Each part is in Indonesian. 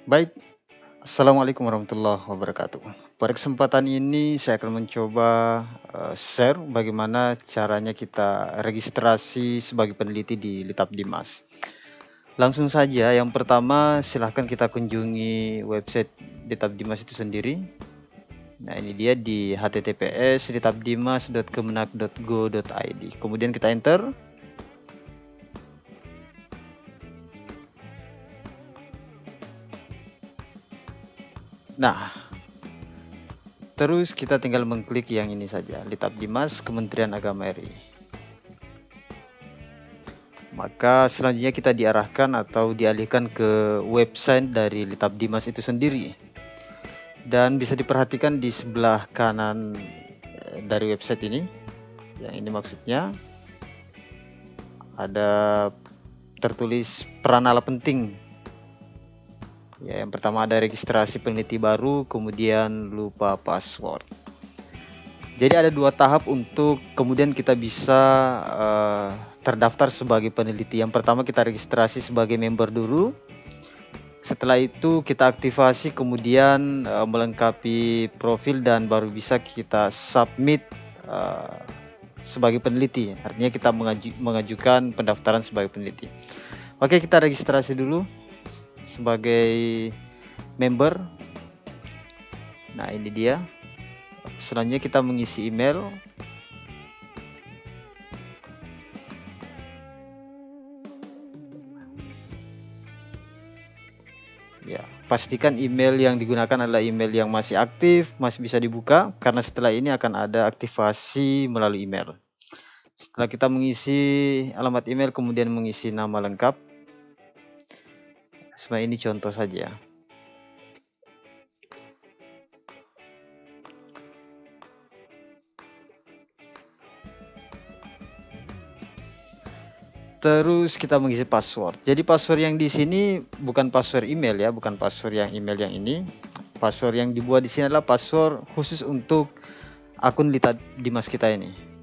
Baik, Assalamualaikum warahmatullahi wabarakatuh. Pada kesempatan ini saya akan mencoba share bagaimana caranya kita registrasi sebagai peneliti di Litap Dimas. Langsung saja, yang pertama silahkan kita kunjungi website Litap Dimas itu sendiri. Nah, ini dia di https://litapdimas.kemenak.go.id. Kemudian kita enter. Nah, terus kita tinggal mengklik yang ini saja, Litap Dimas Kementerian Agama RI. Maka selanjutnya kita diarahkan atau dialihkan ke website dari Litap Dimas itu sendiri. Dan bisa diperhatikan di sebelah kanan dari website ini, yang ini maksudnya ada tertulis peranala penting. Ya, yang pertama ada registrasi peneliti baru, kemudian lupa password. Jadi ada dua tahap untuk kemudian kita bisa terdaftar sebagai peneliti. Yang pertama kita registrasi sebagai member dulu. Setelah itu kita aktivasi, kemudian melengkapi profil dan baru bisa kita submit sebagai peneliti. Artinya kita mengajukan pendaftaran sebagai peneliti. Oke, kita registrasi dulu sebagai member. Nah, ini dia. Selanjutnya kita mengisi email. Ya, pastikan email yang digunakan adalah email yang masih aktif, masih bisa dibuka, karena setelah ini akan ada aktivasi melalui email. Setelah kita mengisi alamat email, kemudian mengisi nama lengkap. Sebenarnya ini contoh saja. Terus kita mengisi password. Jadi password yang di sini bukan password email ya, bukan password yang email yang ini. Password yang dibuat di sini adalah password khusus untuk akun Litap Dimas kita ini.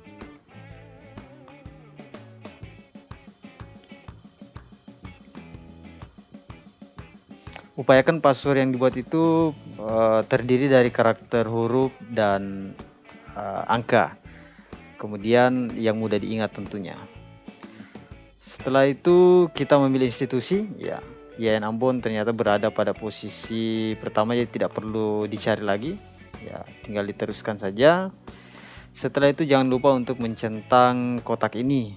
Upayakan password yang dibuat itu terdiri dari karakter huruf dan angka. Kemudian yang mudah diingat tentunya. Setelah itu kita memilih institusi, ya IAIN Ambon ternyata berada pada posisi pertama, jadi tidak perlu dicari lagi, ya tinggal diteruskan saja. Setelah itu jangan lupa untuk mencentang kotak ini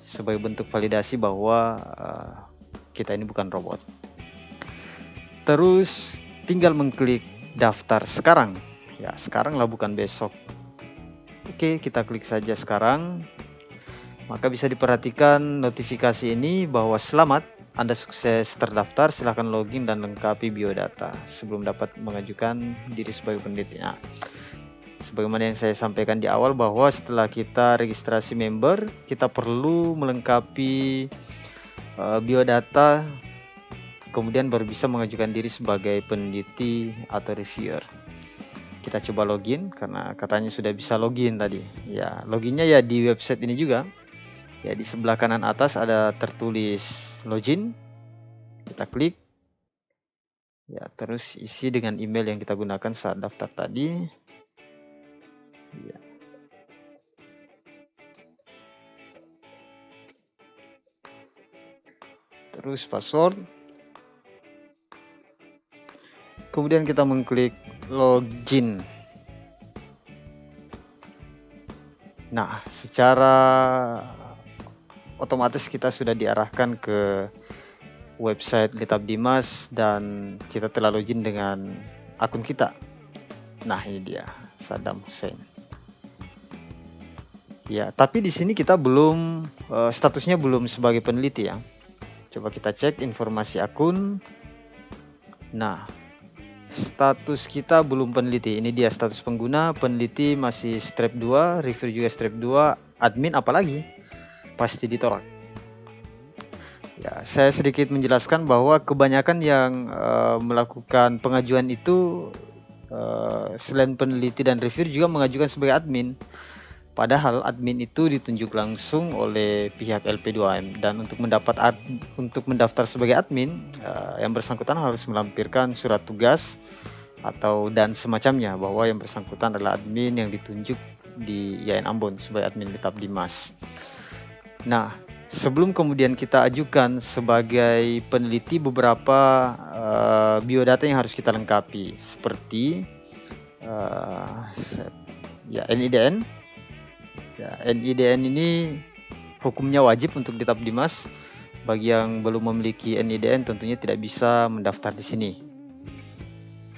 sebagai bentuk validasi bahwa kita ini bukan robot. Terus tinggal mengklik daftar sekarang, ya sekarang lah bukan besok. Oke, kita klik saja sekarang. Maka bisa diperhatikan notifikasi ini bahwa selamat, Anda sukses terdaftar, silahkan login dan lengkapi biodata sebelum dapat mengajukan diri sebagai peneliti. Nah, sebagaimana yang saya sampaikan di awal bahwa setelah kita registrasi member, kita perlu melengkapi biodata, kemudian baru bisa mengajukan diri sebagai peneliti atau reviewer. Kita coba login karena katanya sudah bisa login tadi. Ya, loginnya ya di website ini juga. Ya, di sebelah kanan atas ada tertulis login. Kita klik. Ya, terus isi dengan email yang kita gunakan saat daftar tadi. Ya. Terus password. Kemudian kita mengklik login. Nah, secara otomatis kita sudah diarahkan ke website Litap Dimas dan kita telah login dengan akun kita. Nah, ini dia, Saddam Hussein. Ya, tapi di sini kita belum statusnya belum sebagai peneliti ya. Coba kita cek informasi akun. Nah, status kita belum peneliti. Ini dia status pengguna, peneliti masih strap 2, review juga strap 2, admin apalagi pasti ditolak. Ya, saya sedikit menjelaskan bahwa kebanyakan yang melakukan pengajuan itu selain peneliti dan review juga mengajukan sebagai admin. Padahal admin itu ditunjuk langsung oleh pihak LP2M, dan untuk mendaftar sebagai admin, yang bersangkutan harus melampirkan surat tugas dan semacamnya bahwa yang bersangkutan adalah admin yang ditunjuk di IAIN Ambon sebagai admin Litap Dimas. Nah, sebelum kemudian kita ajukan sebagai peneliti, beberapa biodata yang harus kita lengkapi seperti NIDN. NIDN ini hukumnya wajib untuk Litap Dimas. Bagi yang belum memiliki NIDN tentunya tidak bisa mendaftar di sini.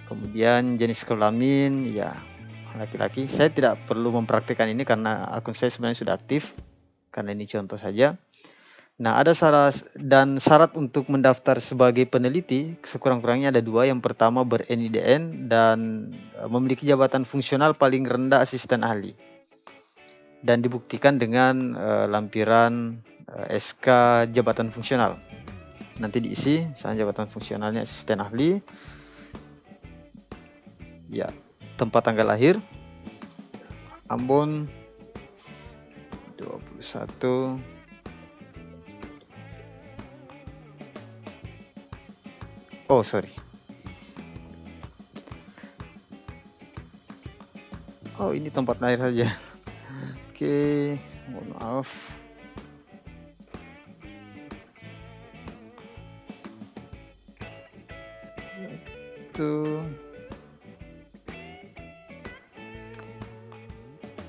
Kemudian jenis kelamin, ya laki-laki. Saya tidak perlu mempraktikkan ini karena akun saya sebenarnya sudah aktif, karena ini contoh saja. Nah, ada syarat untuk mendaftar sebagai peneliti, sekurang-kurangnya ada 2. Yang pertama ber-NIDN dan memiliki jabatan fungsional paling rendah asisten ahli, dan dibuktikan dengan lampiran SK jabatan fungsional. Nanti diisi, misalnya jabatan fungsionalnya asisten ahli, ya, tempat tanggal lahir Ambon 21 ini tempat lahir saja. Oke, mohon maaf.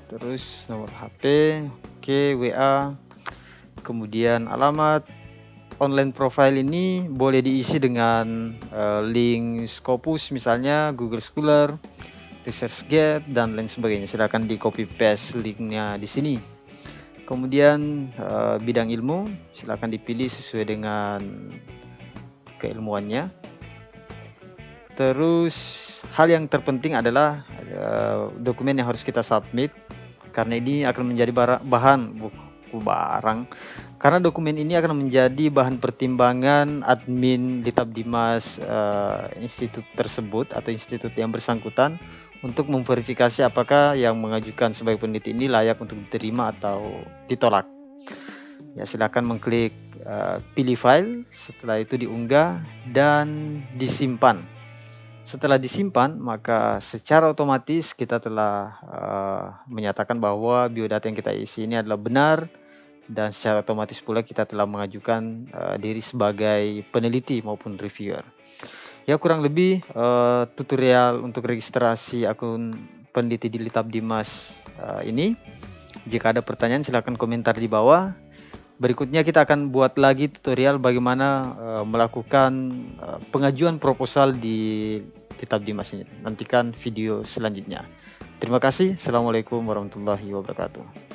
Terus nomor HP, WA, kemudian alamat. Online profile ini boleh diisi dengan link Scopus, misalnya Google Scholar, ResearchGate, dan lain sebagainya. Silakan di copy paste linknya di sini. Kemudian bidang ilmu silakan dipilih sesuai dengan keilmuannya. Terus hal yang terpenting adalah dokumen yang harus kita submit, karena ini akan menjadi karena dokumen ini akan menjadi bahan pertimbangan admin Litap Dimas institut tersebut atau institut yang bersangkutan untuk memverifikasi apakah yang mengajukan sebagai peneliti ini layak untuk diterima atau ditolak. Ya, silakan mengklik pilih file, setelah itu diunggah dan disimpan. Setelah disimpan, maka secara otomatis kita telah menyatakan bahwa biodata yang kita isi ini adalah benar, dan secara otomatis pula kita telah mengajukan diri sebagai peneliti maupun reviewer. Ya, kurang lebih tutorial untuk registrasi akun peneliti di Litap Dimas ini. Jika ada pertanyaan silakan komentar di bawah. Berikutnya kita akan buat lagi tutorial bagaimana melakukan pengajuan proposal di Litap Dimas ini. Nantikan video selanjutnya. Terima kasih. Assalamualaikum warahmatullahi wabarakatuh.